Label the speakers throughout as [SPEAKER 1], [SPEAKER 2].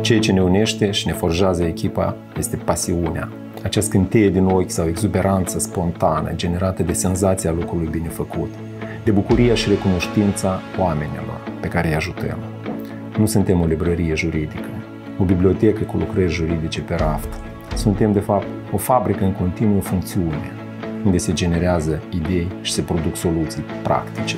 [SPEAKER 1] Ceea ce ne unește și ne forjează echipa este pasiunea. Acea scânteie din ochi sau exuberanță spontană generată de senzația lucrului bine făcut, de bucuria și recunoștința oamenilor pe care îi ajutăm. Nu suntem o librărie juridică, o bibliotecă cu lucrări juridice pe raft. Suntem, de fapt, o fabrică în continuă funcțiune, unde se generează idei și se produc soluții practice.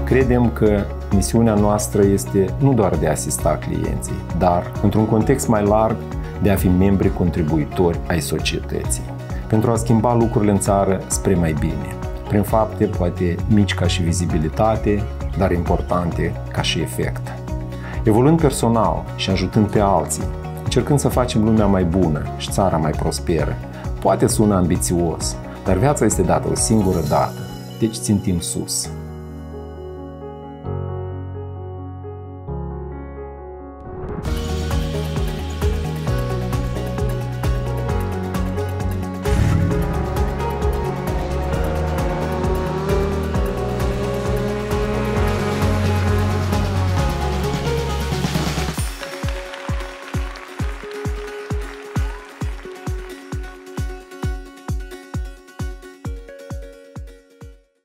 [SPEAKER 1] Credem că misiunea noastră este nu doar de a asista clienții, dar, într-un context mai larg, de a fi membri contribuitori ai societății, pentru a schimba lucrurile în țară spre mai bine, prin fapte poate mici ca și vizibilitate, dar importante ca și efect. Evoluând personal și ajutând pe alții, încercând să facem lumea mai bună și țara mai prosperă, poate sună ambițios, dar viața este dată o singură dată, deci țintim sus.